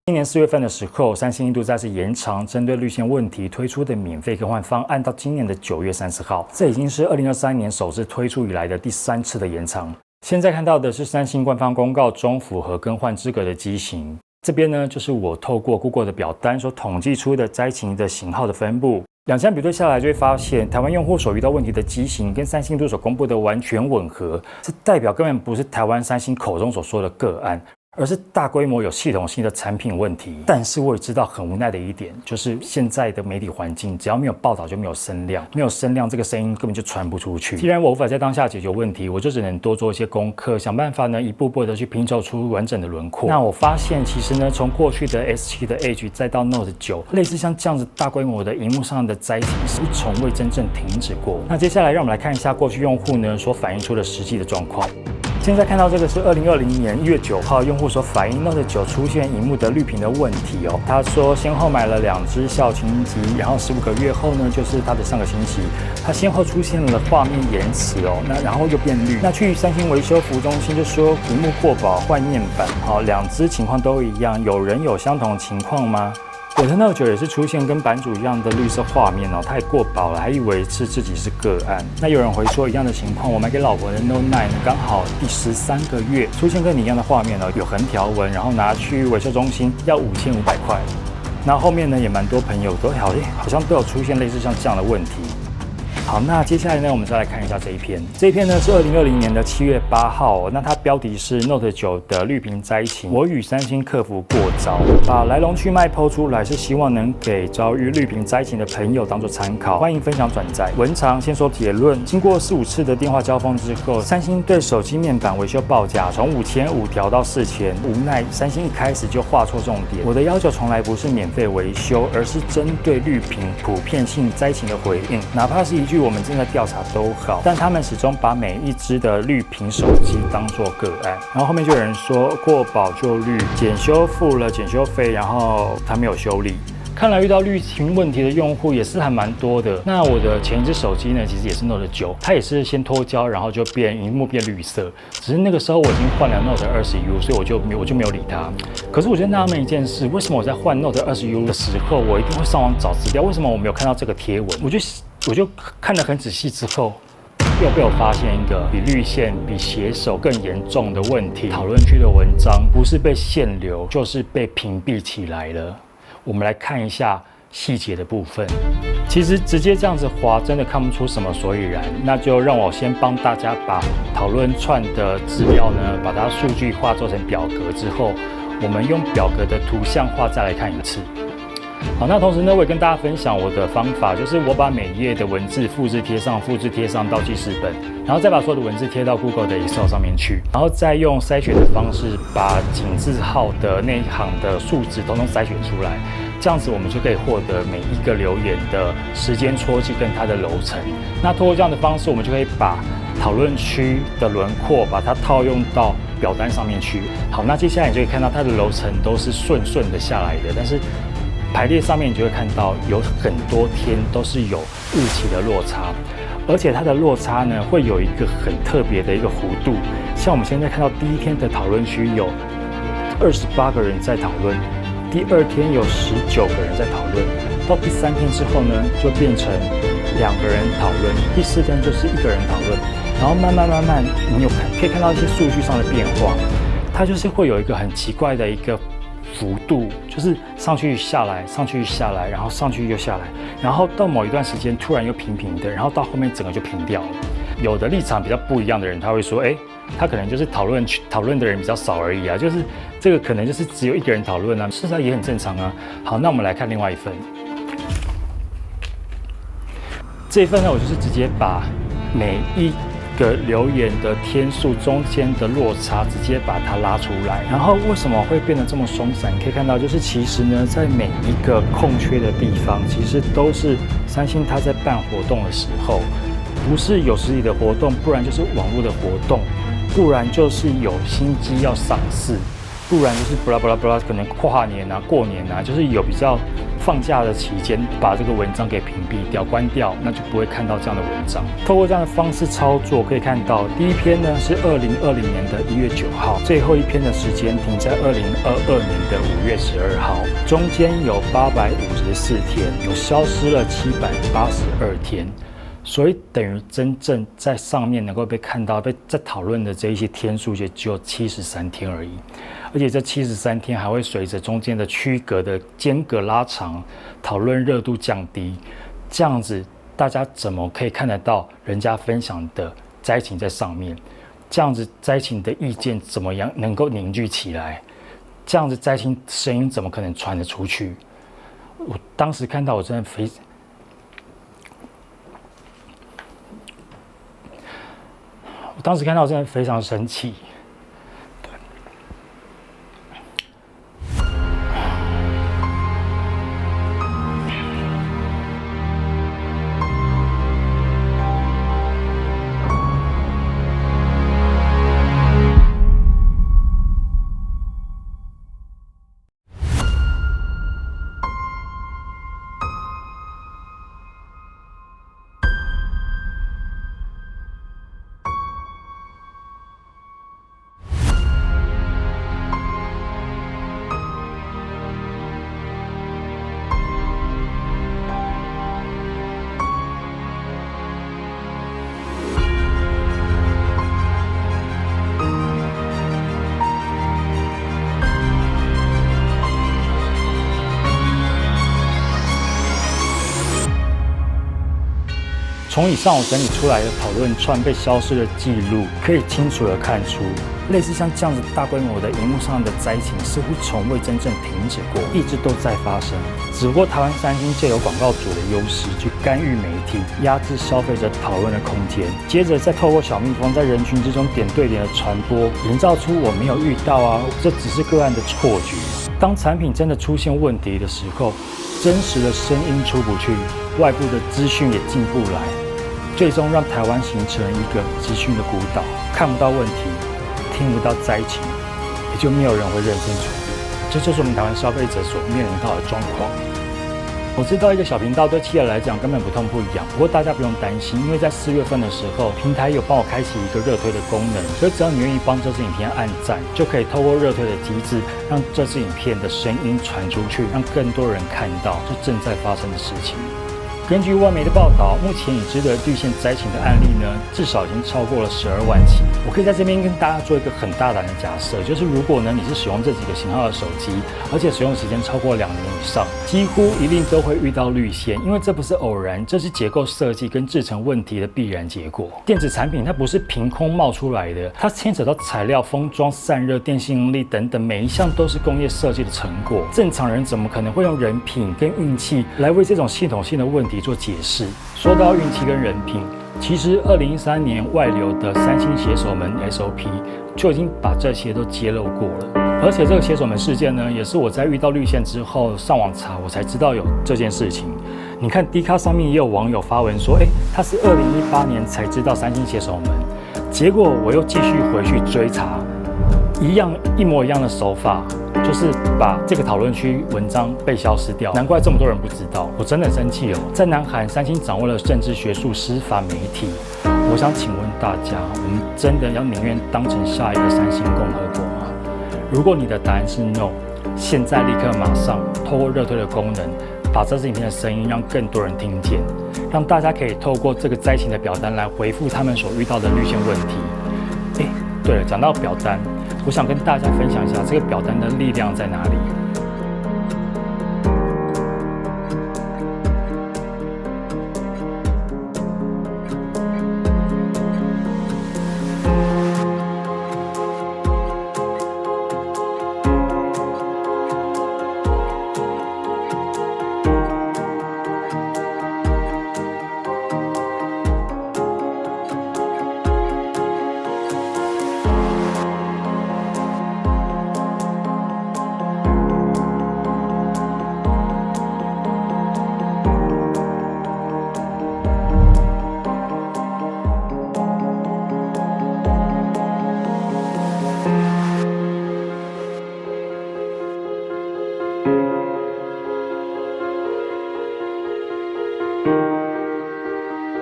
今年4月份的时候，三星一度再次延长针对绿线问题推出的免费更换方案到今年的9月30号，这已经是2023年首次推出以来的第3次的延长。现在看到的是三星官方公告中符合更换资格的机型，这边呢就是我透过 Google 的表单所统计出的灾情的型号的分布。两相比对下来，就会发现台湾用户所遇到问题的机型跟三星一度所公布的完全吻合，这代表根本不是台湾三星口中所说的个案，而是大规模有系统性的产品问题。但是我也知道很无奈的一点，就是现在的媒体环境，只要没有报道就没有声量，没有声量，这个声音根本就传不出去。既然我无法在当下解决问题，我就只能多做一些功课，想办法呢一步步的去拼凑出完整的轮廓。那我发现其实呢，从过去的 S7的 Edge 再到 Note 9，类似像这样子大规模的荧幕上的灾情是从未真正停止过。那接下来让我们来看一下过去用户呢所反映出的实际的状况。现在看到这个是2020年1月9号用户所反映 Note 9出现萤幕的绿屏的问题哦。他说先后买了2只效晴机，然后15个月后呢，就是他的上个星期，他先后出现了画面延迟哦，那然后又变绿。那去三星维修服务中心就说萤幕过饱换面板，好，2只情况都一样，有人有相同情况吗？我的 Note 9也是出现跟版主一样的绿色画面哦，它也过饱了，还以为是自己是个案。那有人回说一样的情况，我买给老婆的 Note 9刚好第13个月出现跟你一样的画面哦，有横条纹，然后拿去维修中心要5500块。那后面呢也蛮多朋友都好像都有出现类似像这样的问题。好，那接下来呢，我们再来看一下这一篇。这一篇呢是2020年的7月8号哦，那它标题是 Note 9的绿屏灾情，我与三星客服过招，把来龙去脉剖出来，是希望能给遭遇绿屏灾情的朋友当做参考，欢迎分享转载。文长先说结论，经过4、5次的电话交锋之后，三星对手机面板维修报价从5000调到4000，无奈三星一开始就画错重点。我的要求从来不是免费维修，而是针对绿屏普遍性灾情的回应，哪怕是一句我们正在调查都好，但他们始终把每一只的绿屏手机当作个案。然后后面就有人说过保就绿，检修付了检修费，然后他没有修理。看来遇到绿屏问题的用户也是还蛮多的。那我的前一只手机呢，其实也是 Note 9，它也是先脱胶，然后就萤幕变绿色。只是那个时候我已经换了 Note 20U， 所以我就没有理它。可是我就纳闷一件事，为什么我在换 Note 20U 的时候，我一定会上网找资料？为什么我没有看到这个贴文？我就看得很仔细之后，又被我发现一个比绿线、比写手更严重的问题。讨论区的文章不是被限流，就是被屏蔽起来了。我们来看一下细节的部分。其实直接这样子滑，真的看不出什么所以然。那就让我先帮大家把讨论串的资料呢，把它数据化做成表格之后，我们用表格的图像化再来看一次。好，那同时呢，我也跟大家分享我的方法，就是我把每页的文字复制贴上到记事本，然后再把所有的文字贴到 Google 的 Excel 上面去，然后再用筛选的方式把井字号的那一行的数值统统筛选出来，这样子我们就可以获得每一个留言的时间戳记跟它的楼层。那通过这样的方式，我们就可以把讨论区的轮廓把它套用到表单上面去。好，那接下来你就可以看到它的楼层都是顺的下来的，但是排列上面你就会看到有很多天都是有日期的落差，而且它的落差呢会有一个很特别的一个弧度。像我们现在看到第一天的讨论区有28个人在讨论，第2天有19个人在讨论，到第3天之后呢就变成2个人讨论，第4天就是1个人讨论，然后慢慢你可以看到一些数据上的变化，它就是会有一个很奇怪的一个幅度，就是上去下来，然后上去又下来，然后到某一段时间突然又平的，然后到后面整个就平掉了。有的立场比较不一样的人，他会说，他可能就是讨论的人比较少而已啊，就是这个可能就是只有1个人讨论啊，事实上也很正常啊。好，那我们来看另外一份，这一份呢，我就是直接把每一个留言的天数中间的落差直接把它拉出来，然后为什么会变得这么松散？你可以看到，就是其实呢，在每一个空缺的地方，其实都是三星它在办活动的时候，不是有实体的活动，不然就是网络的活动，不然就是有新机要上市。不然就是巴拉巴拉巴拉，可能跨年啊、过年啊，就是有比较放假的期间，把这个文章给屏蔽掉、关掉，那就不会看到这样的文章。透过这样的方式操作，可以看到第一篇呢是2020年的1月9号，最后一篇的时间停在2022年的5月12号，中间有854天，有消失了782天。所以等于真正在上面能够被看到、被在讨论的这一些天数，也只有73天而已。而且这73天还会随着中间的区隔的间隔拉长，讨论热度降低。这样子，大家怎么可以看得到人家分享的灾情在上面？这样子灾情的意见怎么样能够凝聚起来？这样子灾情声音怎么可能传得出去？我当时看到，我真的非常生气。从以上我整理出来的讨论串被消失的记录，可以清楚地看出，类似像这样子大规模的荧幕上的灾情，似乎从未真正停止过，一直都在发生。只不过台湾三星借由广告主的优势，去干预媒体，压制消费者讨论的空间，接着再透过小蜜蜂在人群之中点对点的传播，营造出我没有遇到啊，这只是个案的错觉。当产品真的出现问题的时候，真实的声音出不去，外部的资讯也进不来。最终让台湾形成一个资讯的孤岛，看不到问题，听不到灾情，也就没有人会认真处理。这就是我们台湾消费者所面临到的状况。我知道一个小频道对企业来讲根本不痛不痒，不过大家不用担心，因为在4月份的时候，平台有帮我开启一个热推的功能，所以只要你愿意帮这支影片按赞，就可以透过热推的机制，让这支影片的声音传出去，让更多人看到这正在发生的事情。根据外媒的报道，目前已知的绿线灾情的案例呢，至少已经超过了12万起。我可以在这边跟大家做一个很大胆的假设，就是如果呢你是使用这几个型号的手机，而且使用时间超过2年以上，几乎一定都会遇到绿线，因为这不是偶然，这是结构设计跟制成问题的必然结果。电子产品它不是凭空冒出来的，它牵扯到材料、封装、散热、电信应力等等，每一项都是工业设计的成果。正常人怎么可能会用人品跟运气来为这种系统性的问题做解释？说到运气跟人品，其实2013年外流的三星写手们 SOP 就已经把这些都揭露过了。而且这个写手们事件呢，也是我在遇到绿线之后上网查，我才知道有这件事情。你看 Dcard 上面也有网友发文说，他是2018年才知道三星写手们，结果我又继续回去追查，一模一样的手法。就是把这个讨论区文章被消失掉，难怪这么多人不知道，我真的很生气哦。在南韩，三星掌握了政治、学术、司法、媒体，我想请问大家，我们真的要宁愿当成下一个三星共和国吗？如果你的答案是 no， 现在立刻马上透过热推的功能，把这支影片的声音让更多人听见，让大家可以透过这个灾情的表单来回复他们所遇到的绿线问题。对了，讲到表单，我想跟大家分享一下这个表单的力量在哪里。